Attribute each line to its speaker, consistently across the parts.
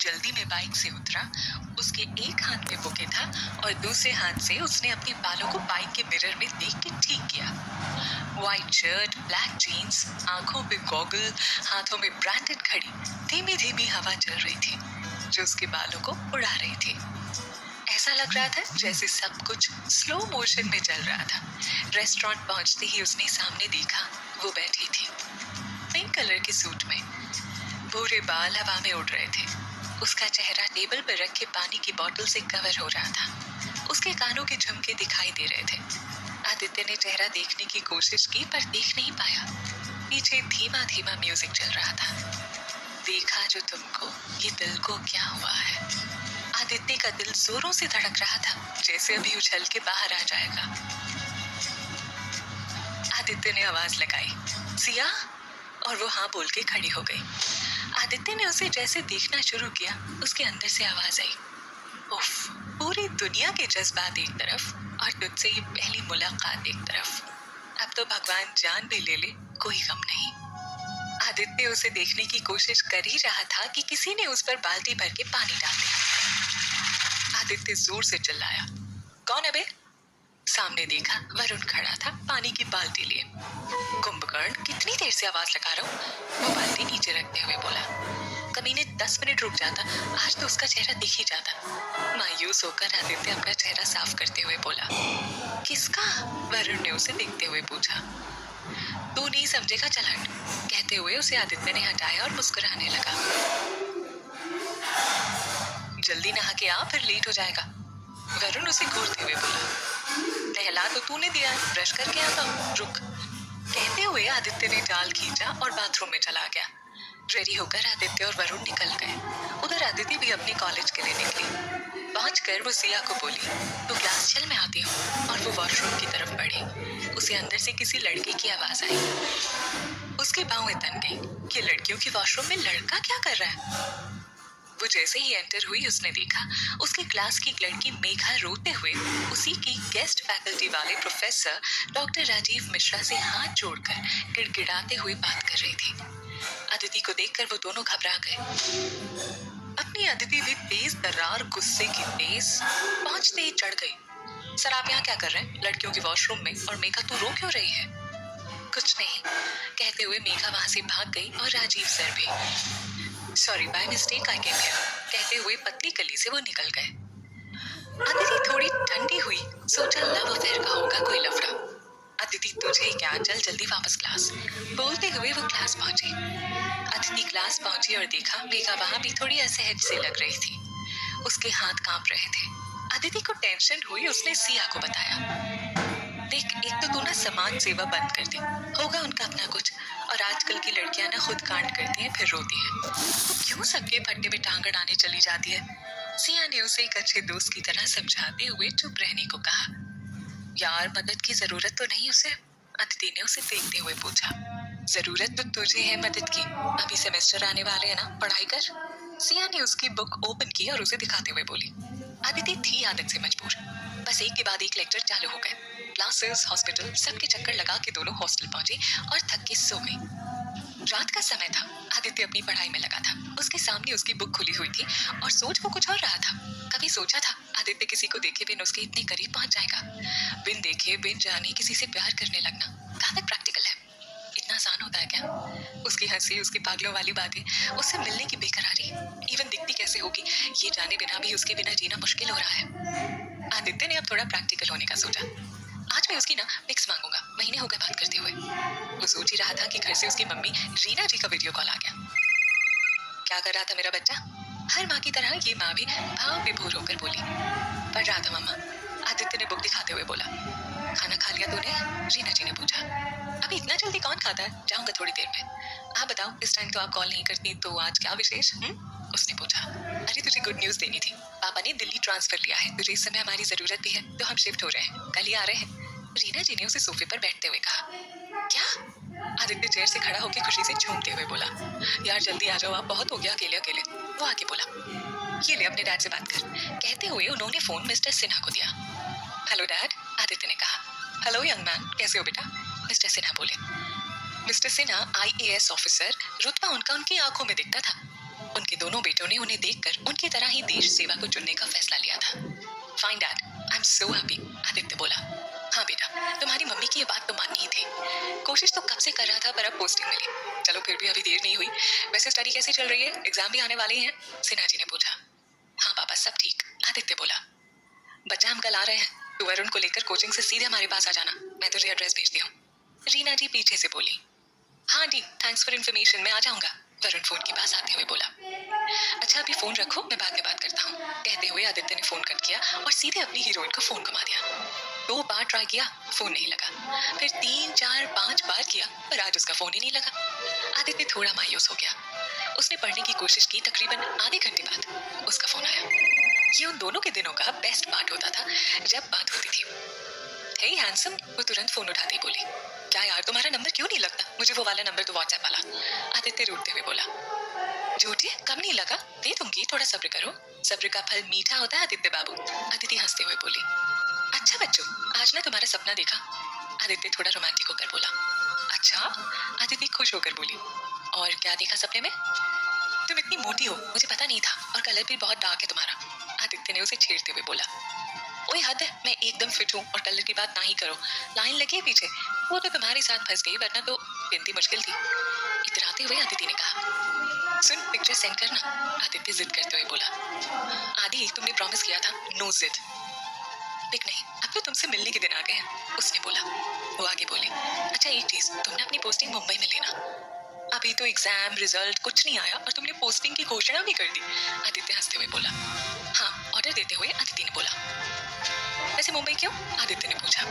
Speaker 1: जल्दी में बाइक से उतरा। उसके एक हाथ में बुके था और दूसरे हाथ से उसने अपने बालों को बाइक के मिरर में देख के ठीक किया। व्हाइट शर्ट, ब्लैक जीन्स, आंखों पे गॉगल, हाथों में ब्रांडेड घड़ी। धीमी धीमी हवा चल रही थी जो उसके बालों को उड़ा रही थी। ऐसा लग रहा था जैसे सब कुछ स्लो मोशन में चल रहा था। रेस्टोरेंट पहुंचते ही उसने सामने देखा, वो बैठी थी पिंक कलर के सूट में। भूरे बाल हवा में उड़ रहे थे। उसका चेहरा टेबल पर रखे पानी की बोतल से कवर हो रहा था। उसके कानों के झुमके दिखाई दे रहे थे। आदित्य ने चेहरा देखने की कोशिश की पर देख नहीं पाया। पीछे धीमा धीमा म्यूजिक चल रहा था। देखा जो तुमको, ये दिल को क्या हुआ है। आदित्य का दिल जोरों से धड़क रहा था, जैसे अभी उछल के बाहर आ जाएगा। आदित्य ने आवाज लगाई, सिया, और वो हाँ बोल के खड़ी हो गई। आदित्य ने उसे जैसे देखना शुरू किया, उसके अंदर से आवाज आई, उफ, पूरी दुनिया के जज्बात एक तरफ और तुझसे ये पहली मुलाकात एक तरफ। अब तो भगवान जान भी ले ले, कोई गम नहीं। आदित्य उसे देखने की कोशिश कर ही रहा था कि किसी ने उस पर बाल्टी भर के पानी डाल दिया। आदित्य जोर से चिल्लाया, कौन है बे? सामने देखा, वरुण खड़ा था पानी की बाल्टी लिए। कुंभकर्ण, कितनी देर से आवाज लगा रहा हूँ, वो बाल्टी नीचे रखते हुए बोला। कमीने 10 मिनट रुक जाता, आज तो उसका चेहरा दिख ही जाता। मायूस होकर आदित्य अपना चेहरा साफ करते हुए बोला, किसका? वरुण ने उसे देखते हुए पूछा। तू नहीं समझेगा, चल हट, कहते हुए उसे आदित्य ने हटाया और मुस्कुराने लगा। जल्दी नहा के आ, फिर लेट हो जाएगा, वरुण उसे घूरते हुए बोला। नहला तो तूने दिया, ब्रश करके आता हूँ, रुक, कहते हुए आदित्य ने टाल खींचा और बाथरूम में चला गया। रेडी होकर आदित्य और वरुण निकल गए। उधर आदित्य भी अपने कॉलेज के लिए निकली। पहुंचकर वो सिया को बोली, तो क्लास चल, मैं आती हूँ, और वो वॉशरूम की तरफ बढ़ी। उसे अंदर से किसी लड़के की आवाज आई। उसकी बाहों तन गई कि लड़कियों के वॉशरूम में लड़का क्या कर रहा है। वो जैसे ही एंटर हुई, उसने देखा उसकी क्लास की एक लड़की मेघा रोते हुए उसी की गेस्ट फैकल्टी वाले प्रोफेसर डॉक्टर राजीव मिश्रा से हाथ जोड़कर गिड़गिड़ाते हुए बात कर रही थी। अदिति को देखकर वो दोनों घबरा गए। अपनी अदिति भी तेज तर्रार गुस्से की तेज पहुंचते ही चढ़ गई। सर, आप यहाँ क्या कर रहे हैं, लड़कियों के वॉशरूम में, और मेघा तू रो क्यों रही है? कुछ नहीं, कहते हुए मेघा वहां से भाग गई और राजीव सर भी। Sorry, by mistake I came here, कहते हुए पतली गली से वो निकल गए। अदिति थोड़ी ठंडी हुई, सोचा लव अफेयर का होगा कोई लफड़ा। अदिति, तुझे क्या, चल जल्दी वापस क्लास, बोलते हुए वो क्लास पहुंची। अदिति क्लास पहुंची और देखा मेघा वहां भी थोड़ी असहज से लग रही थी। उसके हाथ कांप रहे थे। अदिति को टेंशन हुई, उसने सिया को बताया, देख, एक तो तू ना समाज सेवा बंद कर दे, होगा उनका अपना कुछ, और आजकल की लड़कियां ना खुद कांड करती हैं फिर रोती हैं, तो क्यों सबके फट्टे में टांग अड़ाने चली जाती है। सिया ने उसे एक अच्छे दोस्त की तरह समझाते हुए चुप रहने को कहा। यार, मदद की जरूरत तो नहीं उसे? अदिति ने उसे देखते हुए पूछा। जरूरत तो तुझे है मदद की, अभी सेमेस्टर आने वाले हैं ना, पढ़ाई कर। सिया ने उसकी बुक ओपन की और उसे दिखाते हुए बोली। अदिति थी आदत से मजबूर, बस एक के बाद एक लेक्चर चालू हो गए। क्लासेस, हॉस्पिटल, सबके चक्कर लगा के दोनों हॉस्टल पहुंची और थक के सो गई। रात का समय था, आदित्य अपनी पढ़ाई में लगा था। उसके सामने उसकी बुक खुली हुई थी और सोच वो कुछ और रहा था। कभी सोचा था आदित्य किसी को देखे बिन उसके इतने करीब पहुंच जाएगा? बिन देखे बिन जाने किसी से प्यार करने लगना कहाँ तक प्रैक्टिकल है? इतना आसान होता है क्या? उसकी हंसी, उसकी पागलों वाली बातें, उससे मिलने की बेकरारी, इवन दिखती कैसे होगी ये जाने बिना भी उसके बिना जीना मुश्किल हो रहा है। आदित्य ने अब थोड़ा प्रैक्टिकल होने का सोचा। आज मैं उसकी ना पिक्स मांगूंगा, महीने हो गए बात करते हुए। वो सोच ही रहा था कि घर से उसकी मम्मी रीना जी का वीडियो कॉल आ गया। क्या कर रहा था मेरा बच्चा? हर माँ की तरह ये माँ भी भाव विभोर होकर बोली। पढ़ रहा था मम्मा, आदित्य ने बुक दिखाते हुए बोला। खाना खा लिया तूने? रीना जी ने पूछा। अभी इतना जल्दी कौन खाता है, जाऊंगा थोड़ी देर में। आप बताओ, इस टाइम तो आप कॉल नहीं करती, तो आज क्या विशेष? उसने पूछा। अरे, तुझे गुड न्यूज देनी थी, पापा ने दिल्ली ट्रांसफर लिया है, तुझे इस समय हमारी जरूरत भी है, तो हम शिफ्ट हो रहे हैं, कल ही आ रहे हैं। रीना जी ने उसे सोफे पर बैठते हुए कहा। क्या? आदित्य चेयर से खड़ा होकर खुशी से झूमते हुए बोला। यार जल्दी आ जाओ, आप बहुत हो गया अकेले अकेले। वो आगे बोला, ये ले अपने डैड से बात कर, कहते हुए उन्होंने फोन मिस्टर सिन्हा को दिया। हेलो डैड, आदित्य ने कहा। हेलो यंग मैन, कैसे हो बेटा? मिस्टर सिन्हा बोले। मिस्टर सिन्हा IAS ऑफिसर, रुतबा उनका उनकी आंखों में दिखता था। उनके दोनों बेटों ने उन्हें देखकर उनकी तरह ही देश सेवा को चुनने का फैसला लिया था। Fine dad, I am so happy, Aditya बोला। हाँ बेटा, तुम्हारी मम्मी की ये बात तो माननी ही थी। कोशिश तो कब से कर रहा था पर अब पोस्टिंग मिली। चलो फिर भी अभी देर नहीं हुई। वैसे स्टडी कैसी चल रही है? एग्जाम भी आने वाले हैं? सिन्हा जी ने पूछा। हाँ पापा, सब ठीक, आदित्य बोला। बच्चा हम कल आ रहे हैं, तो वरुण को लेकर कोचिंग से सीधे हमारे पास आ जाना। मैं तुझे एड्रेस भेजती हूँ। रीना जी पीछे से बोली। हाँ डी, थैंक्स फॉर इन्फॉर्मेशन, मैं आ जाऊंगा, वरुण फोन के पास आते हुए बोला। अच्छा अभी फोन रखो, मैं बाद में बात करता हूँ, कहते हुए आदित्य ने फोन कट किया और सीधे अपनी हीरोइन को फोन घुमा दिया। 2 बार ट्राई किया, फोन नहीं लगा। फिर 3, 4, 5 बार किया पर आज उसका फोन ही नहीं लगा। आदित्य थोड़ा मायूस हो गया। उसने पढ़ने की कोशिश की। तकरीबन आधे घंटे बाद उसका फोन आया। ये उन दोनों के दिनों का बेस्ट पार्ट होता था जब बात होती थी। हे हैंडसम, वो तुरंत फोन उठाती बोली। क्या यार, तुम्हारा नंबर क्यों नहीं लगता? मुझे वो वाला नंबर तो व्हाट्सएप वाला, आदित्य रोते हुए बोला। झूठी, कब नहीं लगा? दे दूंगी, थोड़ा सब्र करो। सब्र का फल मीठा होता है आदित्य बाबू, अदिति हंसते हुए बोली। अच्छा बच्चों, आज ना तुम्हारा सपना देखा, आदित्य थोड़ा रोमांटिक होकर बोला। अच्छा, अदिति खुश होकर बोली। और क्या देखा सपने में? तुम इतनी मोटी हो, मुझे पता नहीं था, और कलर भी बहुत डार्क है तुम्हारा, आदित्य ने उसे छेड़ते हुए बोला। ओए हद है, मैं एकदम फिट हूँ और कलर की बात ना ही करो। लाइन लगी है पीछे, वो तो तुम्हारे साथ फंस गई, वरना तो गिनती मुश्किल थी, इतराते हुए अदिति ने कहा। सुन, पिक्चर सेंड करना, आदित्य जिद करते हुए बोला। आदि, तुमने प्रॉमिस किया था, नो जिद। पिक नहीं, अब तो तुमसे मिलने के दिन आ गए हैं, उसने बोला। वो आगे बोली। अच्छा एक चीज, तुमने अपनी पोस्टिंग मुंबई में लेना। अभी तो एग्जाम रिजल्ट कुछ नहीं आया और तुमने पोस्टिंग की घोषणा भी कर दी, आदित्य हंसते हुए बोला। हाँ, ऑर्डर देते हुए अदिति ने बोला। वैसे मुंबई क्यों? आदित्य ने पूछा।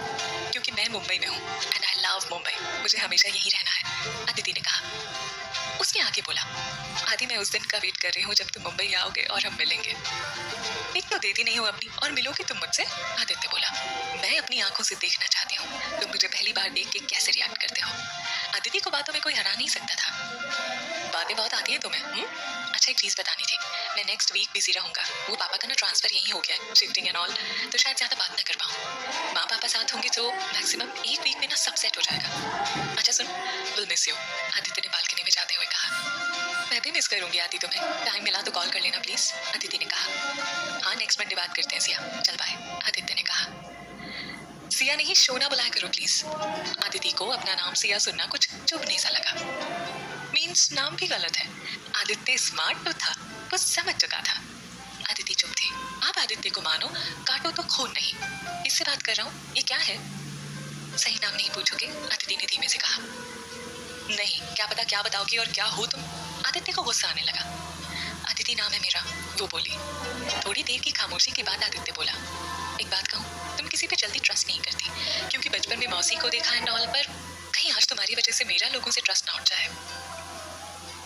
Speaker 1: क्योंकि मैं मुंबई में हूँ एंड आई लव मुंबई, मुझे हमेशा यहीं रहना है, अदिति ने कहा। उसने आगे बोला। आदि, मैं उस दिन का वेट कर रही हूँ जब तुम मुंबई आओगे और हम मिलेंगे। एक तो देती नहीं हो अपनी और मिलोगे तुम मुझसे, आदित्य बोला। मैं अपनी आंखों से देखना चाहती हूँ तुम मुझे पहली बार देख के कैसे रिएक्ट करते हो। अदिति को बातों में कोई हरा नहीं सकता था। बातें बहुत आती है तुम्हें। अच्छा एक चीज बतानी थी, मैं नेक्स्ट वीक बिजी रहूंगा, वो पापा का ना ट्रांसफर यहीं हो गया है, शिफ्टिंग एंड ऑल, तो शायद ज्यादा बात ना कर पाऊँ। माँ पापा साथ होंगे तो मैक्सिमम एक वीक में ना सब सेट हो जाएगा। अच्छा सुन, विल मिस यू, आदित्य ने बालकनी में जाते हुए कहा। मैं भी मिस करूंगी आदि तुम्हें, टाइम मिला तो कॉल कर लेना प्लीज, अदिति ने कहा। हाँ नेक्स्ट मंडे बात करते हैं सिया, चल बाय, आदित्य ने कहा। सिया नहीं, शोना बुलाया करो प्लीज। आदिति को अपना नाम सिया सुनना कुछ चुभने सा लगा। मीन्स नाम भी गलत है। आदित्य स्मार्ट तो था, वो समझ चुका था। आदिति चुप थी। आप आदित्य को मानो, काटो तो खून नहीं। इससे बात कर रहा हूँ, ये क्या है? सही नाम नहीं पूछोगे? आदिति ने धीमे से कहा। नहीं, क्या पता क्या बताओगी और क्या हो तुम? आदित्य को गुस्सा आने लगा। आदिति नाम है मेरा, वो बोली। थोड़ी देर की खामोशी के बाद आदित्य बोला। एक बात कहूँ, तुम किसी पे जल्दी ट्रस्ट नहीं करती, क्योंकि बचपन में मौसी को देखा एंड ऑल, पर कहीं आज तुम्हारी वजह से मेरा लोगों से ट्रस्ट ना उठ जाए।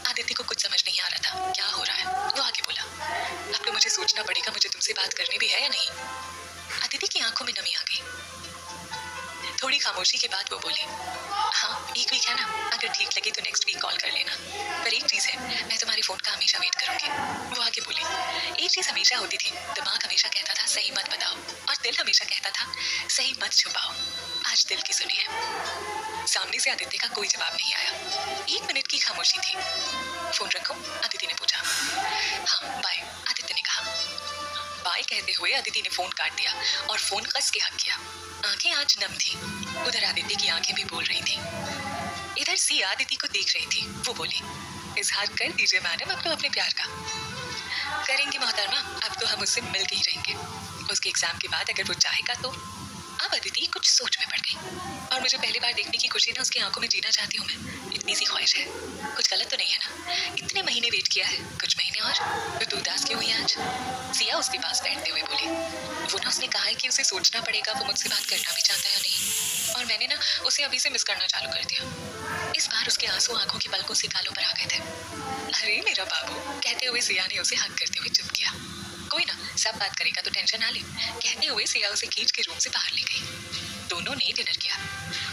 Speaker 1: आदित्य को कुछ समझ नहीं आ रहा था क्या हो रहा है। वो आगे बोला। अब तो मुझे सोचना पड़ेगा मुझे तुमसे बात करनी भी है या नहीं। आदित्य की आंखों में नमी आ गई। थोड़ी खामोशी के बाद वो बोली। हाँ एक वीक है ना, अगर ठीक लगे तो नेक्स्ट वीक कॉल कर लेना, पर एक चीज है, मैं तुम्हारे फोन का हमेशा वेट करूंगी। वो आगे बोली। एक चीज हमेशा होती थी, दिमाग हमेशा कहता था सही मत बताओ, और दिल हमेशा कहता था सही मत छुपाओ। आज दिल की सुनी है। सामने से आदित्य का कोई जवाब नहीं आया। 1 मिनट की खामोशी थी। फोन रखो? आदिति ने पूछा। हाँ बाय, आदित्य ने कहा। बाय कहते हुए आदिति ने फोन काट दिया और फोन कस के हक किया। आंखें आज नम थी। उधर आदित्य की आंखें भी बोल रही थी। इधर सिया आदिति को देख रही थी। वो बोली, इजहार कर दीजिए मैडम अब तो अपने प्यार का। करेंगे मोहतरमा, अब तो हम उससे मिल के ही रहेंगे। उसके एग्जाम के बाद अगर वो चाहेगा तो। अब अदिति कुछ सोच में पड़ गई। और मुझे पहली बार देखने की खुशी ना उसकी आंखों में जीना चाहती हूँ मैं, इतनी सी ख्वाहिश है। कुछ गलत तो नहीं है ना? इतने महीने वेट किया है, कुछ महीने और, तो तू उदास क्यों हुई आज? सिया उसके पास बैठते हुए बोली। वो ना उसने कहा है कि उसे सोचना पड़ेगा वो मुझसे बात करना भी चाहता है या नहीं, और मैंने ना उसे अभी से मिस करना चालू कर दिया। इस बार उसके आंसू आंखों की पलकों से गालों पर आ गए थे। अरे मेरा बाबू, कहते हुए सिया ने उसे हक करते हुए चुप किया। कोई ना, सब बात करेगा तो टेंशन ना ले, कहते हुए सिया उसे खींच के रूम से बाहर ले गई। दोनों ने डिनर किया।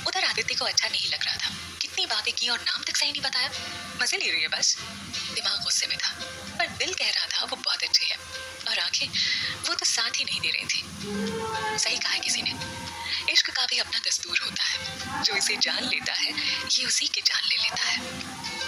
Speaker 1: उधर आदित्य को अच्छा नहीं लग रहा था। कितनी बातें की और नाम तक सही नहीं बताया। मजे ले रही है बस। दिमाग गुस्से में था, पर दिल कह रहा था वो बहुत अच्छी है, और आंखें वो तो साथ ही नहीं दे रही थी। सही कहा किसी ने, इश्क का ये अपना दस्तूर होता है, जो इसे जान लेता है ये उसी की जान ले लेता है।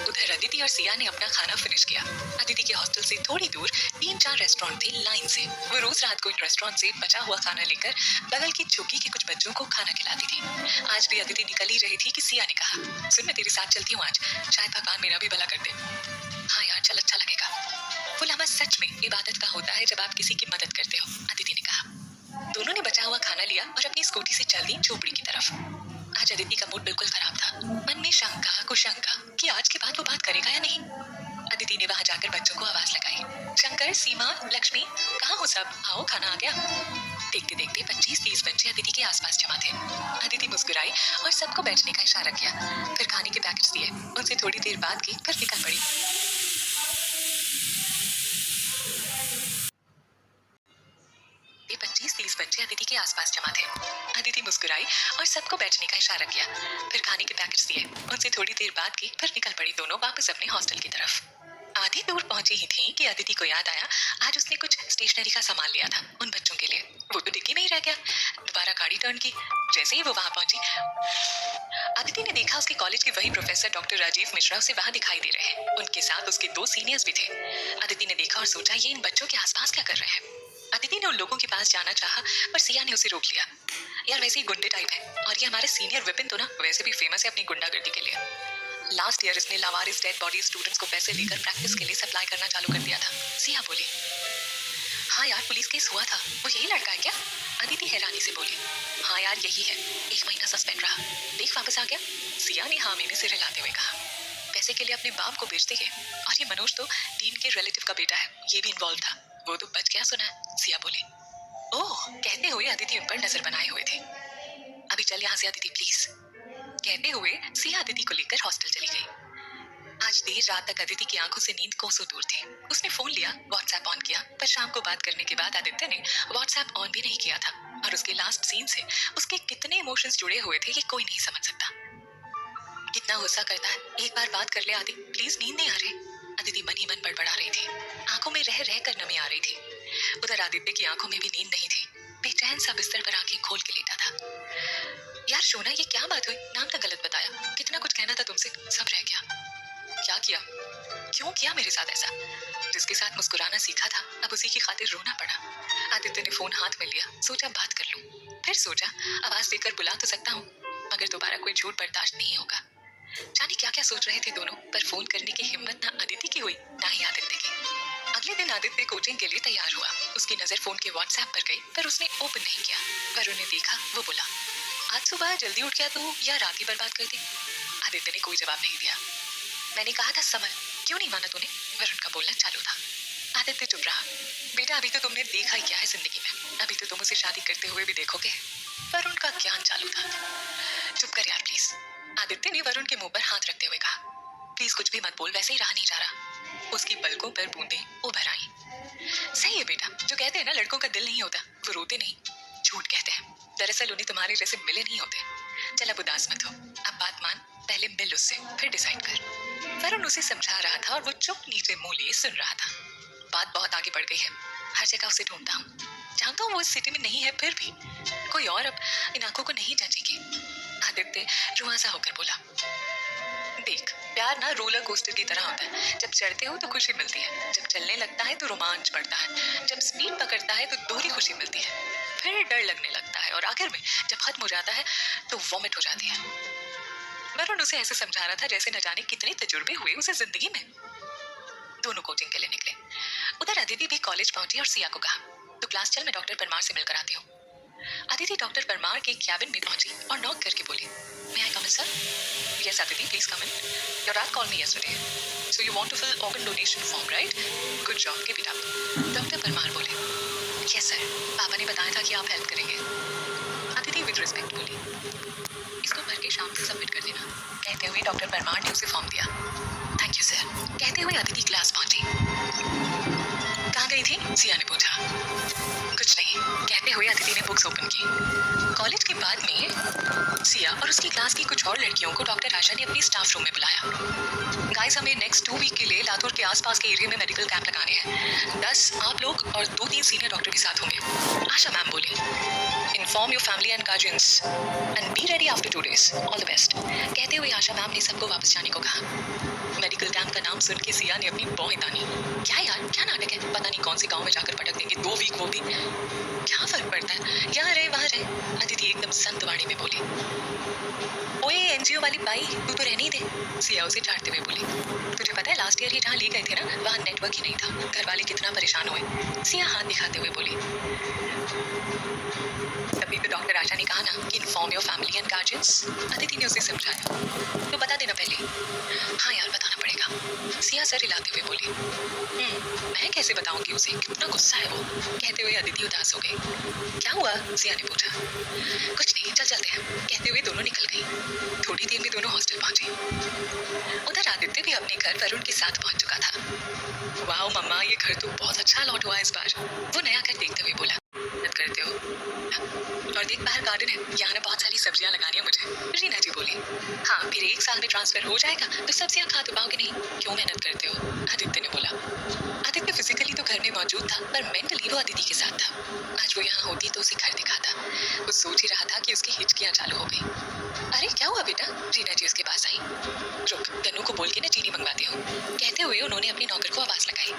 Speaker 1: उधर अदिति और सिया ने अपना खाना फिनिश किया। अदिति के हॉस्टल से थोड़ी दूर 3-4 रेस्टोरेंट थे लाइन से। वो रोज रात को इन रेस्टोरेंट से बचा हुआ खाना लेकर बगल की झुग्गी के कुछ बच्चों को खाना खिलाती थी। आज भी अदिति निकल ही रही थी कि सिया ने कहा, सुन मैं तेरे साथ चलती हूँ आज, शायद भगवान मेरा भी भला कर दे। हाँ यार चल, अच्छा लगेगा। वो लम्हा सच में इबादत का होता है जब आप किसी की मदद करते हो, अदिति ने कहा। दोनों ने बचा हुआ खाना लिया और अपनी स्कूटी से चल दी झोपड़ी की तरफ। आज अदिति का मूड बिल्कुल खराब था। मन में शंका कुशंका कि आज के बाद वो बात करेगा या नहीं। अदिति ने वहां जाकर बच्चों को आवाज लगाई, शंकर, सीमा, लक्ष्मी, कहाँ हो सब, आओ खाना आ गया। देखते देखते 25-30 बच्चे अदिति के आसपास जमा थे। अदिति मुस्कुराई और सबको बैठने का इशारा किया, फिर खाने के पैकेट्स दिए। उनसे थोड़ी देर बाद की फिर निकल पड़ी। 25-30 बच्चे अदिति के आसपास जमा थे। अदिति मुस्कुराई और सबको बैठने का इशारा किया, फिर खाने के पैकेट्स दिए। उनसे थोड़ी देर बाद की फिर निकल पड़ी दोनों वापस अपने हॉस्टल की तरफ। आधी दूर पहुंची ही थी कि अदिति को याद आया आज उसने कुछ स्टेशनरी का सामान लिया था उन बच्चों के लिए। वो तो डिक्की में ही रह गया। दोबारा गाड़ी टर्न की। जैसे ही वो वहां पहुंची, अदिति ने देखा उसके कॉलेज के वही प्रोफेसर डॉक्टर राजीव मिश्रा उसे वहां दिखाई दे रहे हैं। उनके साथ उसके 2 सीनियर्स भी थे। अदिति ने देखा और सोचा ये इन बच्चों के आसपास क्या कर रहे हैं। अदिति ने उन लोगों के पास जाना चाहा पर सिया ने उसे रोक लिया। यार वैसे ही गुंडे टाइप है, और ये हमारे सीनियर विपिन तो ना वैसे भी फेमस है अपनी गुंडागर्दी के लिए। लास्ट ईयर इसने लावारिस डेड बॉडी स्टूडेंट्स को पैसे लेकर प्रैक्टिस के लिए सप्लाई करना चालू कर दिया था। सिया बोली, हाँ यार पुलिस केस हुआ था, वो यही लड़का है क्या? अदिति हैरानी से बोली, हाँ यार यही है, 1 महीना सस्पेंड रहा, देख वापस आ गया। सिया ने हाँ में सिर हिलाते हुए कहा, पैसे के लिए अपने बाप को बेचते हैं, और ये मनोज तो डीन के रिलेटिव का बेटा है, ये भी इन्वॉल्व था। वो तो बच गया सुना है, सिया बोली। ओह, कहते हुए अदिति उन पर नजर बनाए हुए थे। अभी चल यहाँ से अदिति प्लीज। कहते हुए सिया अदिति को लेकर हॉस्टल चली गई। आज देर रात तक अदिति की आंखों से नींद कोसों दूर थी। उसने फोन लिया, व्हाट्सएप ऑन किया, पर शाम को बात करने के बाद आदित्य ने व्हाट्सएप ऑन भी नहीं किया था, और उसके लास्ट सीन से उसके कितने इमोशंस जुड़े हुए थे ये कोई नहीं समझ सकता। कितना गुस्सा करता है, एक बार बात कर ले आदि, प्लीज, नींद नहीं आ रही। अदिति मन ही मन बड़बड़ा रही थी। आंखों में रह रह कर नमी आ रही थी। उधर आदित्य की आंखों में भी नींद नहीं थी। बेचैन सा बिस्तर पर आंखें खोल के लेटा था। यार शोना, ये क्या बात हुई? नाम तो गलत बताया, कितना कुछ कहना था तुमसे, सब रह गया। क्या किया? क्यों किया मेरे साथ ऐसा? जिसके साथ मुस्कुराना सीखा था अब उसी की खातिर रोना पड़ा। आदित्य ने फोन हाथ में लिया, सोचा बात कर लूं। फिर सोचा आवाज देकर बुला तो सकता हूँ, मगर दोबारा कोई झूठ बर्दाश्त नहीं होगा। जाने क्या क्या सोच रहे थे दोनों, पर फोन करने की हिम्मत ना अदिति की हुई ना ही आदित्य की। अगले दिन आदित्य कोचिंग के लिए तैयार हुआ। उसकी नजर फोन के व्हाट्सएप पर गई, पर उसने ओपन नहीं किया। वरुण ने देखा, वो बोला, आज सुबह जल्दी उठ गया तो या रात ही बर्बाद कर दी? आदित्य ने कोई जवाब नहीं दिया। मैंने कहा था समझ, क्यों नहीं माना तूने? वरुण का बोलना चालू था। आदित्य चुप रहा। बेटा अभी तो तुमने देखा ही क्या है जिंदगी में, अभी तो तुम उसे शादी करते हुए भी देखोगे। वरुण का ज्ञान चालू था। चुप कर यार प्लीज, आदित्य ने वरुण के मुंह पर हाथ रखते हुए कहा। प्लीज कुछ भी मत बोल, वैसे ही रहा नहीं जा रहा। उसकी पलकों पर बूंदें उभर आई। सही है बेटा, जो कहते हैं ना लड़कों का दिल नहीं होता, वो रोते नहीं, झूठ कहते हैं। दरअसल उन्हें तुम्हारे जैसे मिले नहीं होते। चल अब उदास मत हो, अब बात मान, पहले मिल उससे, फिर डिसाइड कर। वरुण उसे समझा रहा था और वो चुप नीचे मुंह लिए सुन रहा था। बात बहुत आगे बढ़ गई है, हर जगह उसे ढूंढता हूँ, जानता हूँ वो इस सिटी में नहीं है, फिर भी कोई और अब इन आंखों को नहीं जांचेगी। आदित्य रुआसा होकर बोला, देख प्यार ना रोलर कोस्टर की तरह होता है, जब चढ़ते हो तो खुशी मिलती है, जब चलने लगता है तो रोमांच बढ़ता है, जब स्पीड पकड़ता है तो दोहरी खुशी मिलती है, फिर डर लगने लगता है, और आखिर में जब खत्म हो जाता है तो वॉमिट हो जाती है। वरुण उसे ऐसे समझा रहा था जैसे न जाने कितने तजुर्बे हुए उसे जिंदगी में। दोनों कोचिंग के लिए निकले। उधर अदिति भी कॉलेज पहुंची और सिया को कहा, तो क्लास चल, मैं डॉक्टर परमार से मिलकर आती हूँ। अदिति डॉक्टर परमार के कैबिन में पहुंची और नॉक करके बोली, May I come in, sir? Yes, Aditi, please come in. Your dad called me yesterday. So you want to fill organ donation form, right? Good job, keep it up. Doctor Parmar बोले, Yes, sir. पापा ने बताया था कि आप help करेंगे। Aditi with respect बोली, इसको भर के शाम तक सबमिट कर देना। कहते हुए डॉक्टर परमार ने उसे फॉर्म दिया। Thank you sir. कहते हुए अदिति क्लास पहुंची। कहाँ गई थी? सिया ने पूछा। कुछ नहीं, कहते हुए अदिति ने बुक्स ओपन की। कॉलेज के बाद में सिया और उसकी क्लास की कुछ और लड़कियों को डॉक्टर आशा ने अपनी स्टाफ रूम में बुलाया। गाइस, हमें नेक्स्ट 2 वीक के लिए लातूर के आसपास के एरिया में मेडिकल कैंप लगाने हैं। 10 आप लोग और 2-3 सीनियर डॉक्टर भी साथ होंगे। आशा मैम बोली, inform your family and guardians and be ready after 2 days. All the best. कहते हुए आशा मैम ने सबको वापस जाने को कहा. मेडिकल कैंप का नाम सुन के सिया ने अपनी भौहें तानी. क्या यार, क्या नाटक है, पता नहीं कौन से गांव में जाकर पटक देंगे 2 वीक वो भी. क्या फर्क पड़ता है, यहाँ रहे वहाँ रहे. अदिति एकदम संत वाणी में बोली. ओए एनजीओ वाली बाई, तू तो रहने ही दे. सिया उसे डांटते हुए बोली. तुझे पता है लास्ट ईयर ही जहाँ ले गए थे ना, वहाँ नेटवर्क ही नहीं था. घर वाले कितना परेशान हुए. सिया हाथ दिखाते हुए बोली. तभी तो डॉक्टर आशा ने कहा ना कि inform your family and guardians. Aditi ने उसे समझाया. तो बता देना पहले. हाँ यार, बताना पड़ेगा. सिया सर हिलाते हुए बोली. मैं कैसे बताऊंगी उसे, कितना गुस्सा है वो. कहते हुए अदिति उदास हो गई. क्या हुआ, सिया ने पूछा. कुछ नहीं, चल चलते हैं. कहते हुए दोनों निकल गई. थोड़ी देर में दोनों हॉस्टल पहुंचे. उधर आदित्य भी अपने घर वरुण के साथ पहुंच चुका था. वाह मम्मा, ये घर तो बहुत अच्छा लॉट हुआ इस बार. वो नया घर देखते हुए बोला. मदद करते हो. और देख, बाहर गार्डन है, यहाँ ना बहुत सारी सब्जियां लगानी है मुझे. रीना जी बोली. हाँ, फिर 1 साल में ट्रांसफर हो जाएगा तो सब्जियां खा तो पाओगे नहीं. क्यों मेहनत करते हो, आदित्य ने बोला. आदित्य फिजिकली तो घर में मौजूद था, पर मेंटली वो अदिति के साथ था. आज वो यहाँ होती तो उसे घर दिखाता. वो सोच ही रहा था कि उसकी हिचकियां चालू हो गई. अरे क्या हुआ बेटा, रीना जी उसके पास आई. रुक, तनु को बोल के ना चीनी मंगवाती हूँ. कहते हुए उन्होंने अपनी नौकर को आवाज लगाई.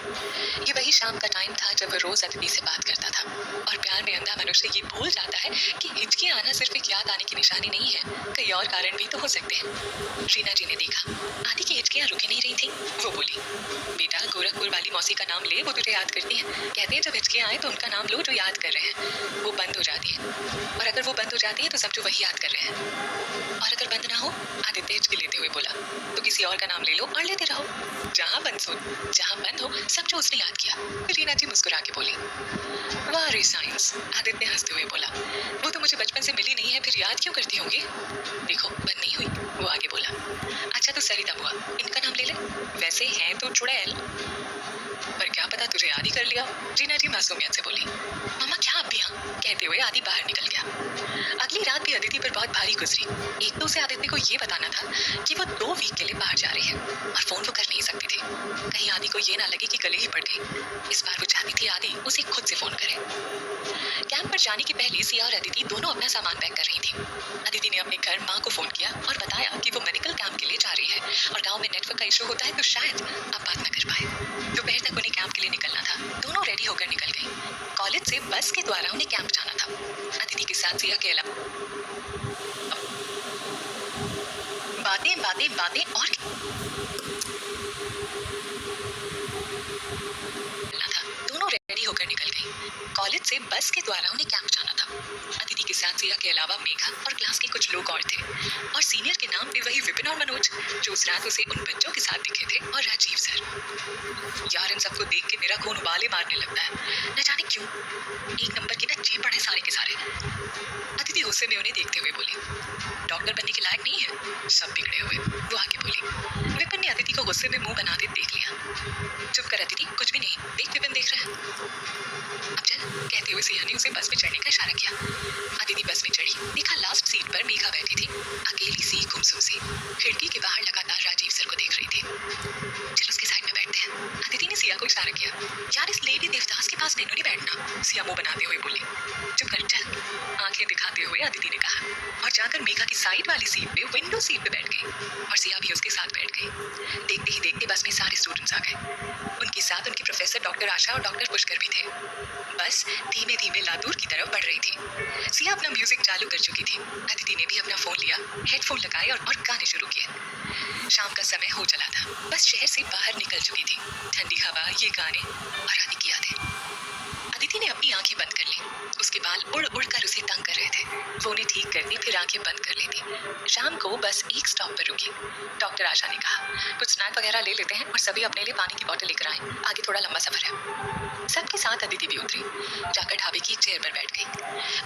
Speaker 1: ये वही शाम का टाइम था जब वो रोज अदिति से बात करता था. और प्यार में अंधा मनुष्य ये भूल जाता है कि हिचकियां आना सिर्फ एक याद आने की निशानी नहीं है, कई और कारण भी तो हो सकते हैं. रीना जी ने देखा आदि की हिचकियां रुकी नहीं रही थी. वो बोली. बेटा, गोरखपुर वाली मौसी का नाम ले, वो तुझे याद करती है. कहते हैं जब हिचकियां आए तो उनका नाम लो जो याद कर रहे हैं. वो बंद हो जाती है, और अगर वो बंद हो जाती है तो समझो वही याद कर रहे हैं. और अगर बंद ना हो, आदित्य हिचकी लेते हुए बोला, तो किसी और का नाम ले लो और लेते रहो. जहाँ बंद हो समझो उसने याद किया. रीना जी मुस्कुरा के बोली. वाह रे साइंस, आदित्य हंसते हुए बोला. वो तो मुझे बचपन से मिली नहीं है, फिर याद क्यों करती होंगी. देखो, बंद नहीं हुई. वो आगे बोला. अच्छा तो सरिता बुआ, इनका नाम ले ले. वैसे हैं तो चुड़ैल, पर क्या पता तुझे याद ही कर लिया. रीना जी मासूमियत से बोली. मम्मा क्या आप भी यहाँ. कहते हुए आदि बाहर निकल गया. अगली रात भी अदिति पर बहुत भारी गुजरी. एक तो उसे आदित्य को ये बताना था कि वो 2 वीक के लिए बाहर जा रही है, और फोन वो कर नहीं सकती थी. कहीं आदि को ये ना लगे कि गले ही पड़ गई. इस बार वो चाहती थी आदि उसे खुद से फोन करे. कैंप पर जाने के पहले सिया और अदिति दोनों अपना सामान पैक कर रही थी. अदिति ने अपने घर माँ को फोन किया और बताया कि वो मेडिकल कैंप के लिए जा रही है, और गाँव में नेटवर्क का इशू होता है तो शायद अब बात न कर पाए. दोपहर तक उन्हें कैंप के लिए निकलना था. दोनों रेडी होकर निकल गई. कॉलेज से बस के द्वारा उन्हें कैंप जाना था. अदिति के साथ सिया के अलावा बातें और था. दोनों रेडी होकर निकल गई. कॉलेज से बस के द्वारा उन्हें कैंप जाना था. अदिति के साथ सिया के अलावा मेघा और क्लास के कुछ लोग और थे, और सीनियर के नाम भी वही विपिन और मनोज जो उस रात उसे उन बच्चों के साथ दिखे थे, और राजीव सर. यार, इन सबको देख के मेरा खून उबाले मारने लगता है, न जाने क्यों. एक नंबर के ना चीपड़ है सारे के सारे. अदिति गुस्से में उन्हें देखते हुए बोली. डॉक्टर बनने के लायक नहीं है, सब बिगड़े हुए. वो आगे बोली. विपिन ने अदिति को गुस्से में मुंह बनाते देख लिया. चुप कर अदिति, कुछ भी नहीं. देख विपिन देख रहा है. अब चल. कहते हुए सिया ने उसे बस में चढ़ने का इशारा किया. अदिति बस में चढ़ी. देखा लास्ट सीट पर मेघा बैठी थी, अकेली सी, गुमसुम सी. खिड़की के बाहर लगातार राजीव सर को देख रही थी. चल उसके साइड में बैठते हैं. अदिति ने सिया को इशारा किया. यार, इस लेडी देवदास के पास नहीं बैठना. सिया मुंह बनाते हुए बोली. चुप कर, चल. आंखें दिखाते हुए अदिति ने कहा, और जाकर मेघा की साइड वाली सीट पे, विंडो सीट पे बैठ गई, और सिया भी उसके साथ बैठ गई. देखते ही देखते बस में सारे स्टूडेंट्स आ गए. उनके साथ उनके प्रोफेसर डॉक्टर आशा और डॉक्टर पुष्कर भी थे. बस धीमे धीमे लातूर की तरफ बढ़ रही थी. सिया अपना म्यूजिक चालू कर चुकी थी. अदिति ने भी अपना फोन लिया, हेडफोन लगाए और गाने शुरू किए. शाम का समय हो चला था. बस शहर से बाहर निकल चुकी थी. ठंडी हवा, ये गाने और आदि की यादें. अदिति ने अपनी आंखें बंद कर ली. उसके बाल उड़ उड़ कर उसे तंग कर रहे थे. वो उन्हें ठीक करती, फिर आंखें बंद कर लेती. शाम को बस एक स्टॉप पर रुकी. डॉक्टर आशा ने कहा, कुछ स्नैक वगैरह ले लेते हैं और सभी अपने लिए पानी की बोतल लेकर आए, आगे थोड़ा लंबा सफर है. सबके साथ अदिति भी उतरी. जाकर ढाबे की एक चेयर पर बैठ गई.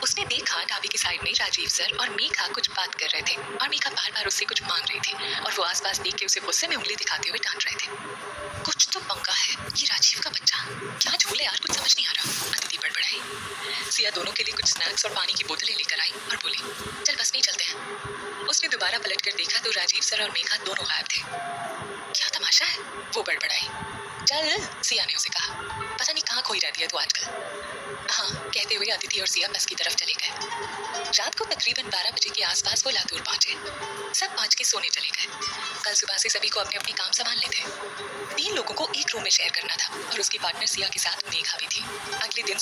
Speaker 1: उसने देखा ढाबे की साइड में राजीव सर और मेघा कुछ बात कर रहे थे, और मेघा बार बार उससे कुछ मांग रही थी, और वो आसपास देख के उसे गुस्से में उंगली दिखाते हुए डांट रहे थे. कुछ तो पंगा है. ये राजीव का बच्चा क्या झोले यार, कुछ समझ नहीं आ रहा. अदिति बड़बड़ाई. सिया सिया दोनों के लिए कुछ स्नैक्स और पानी की बोतलें लेकर आई और बोली, चल बस में ही चलते हैं। उसने दोबारा पलट कर देखा तो राजीव सर और मेघा दोनों गायब थे। क्या तमाशा है, वो बड़बड़ाई। चल, सिया ने उसे कहा, पता नहीं कहाँ खोई रहती है तू आजकल। हाँ, कहते हुए अदिति और सिया बस की तरफ चले गए। रात को तकरीबन 12 बजे के आसपास वो लातूर पहुंचे। सब 5 के सोने चले गए। कल सुबह से सभी को अपने अपने काम संभालने थे। 3 लोगों को एक रूम में शेयर करना था और उसकी पार्टनर सिया के साथ मेघा भी थी। अगले दिन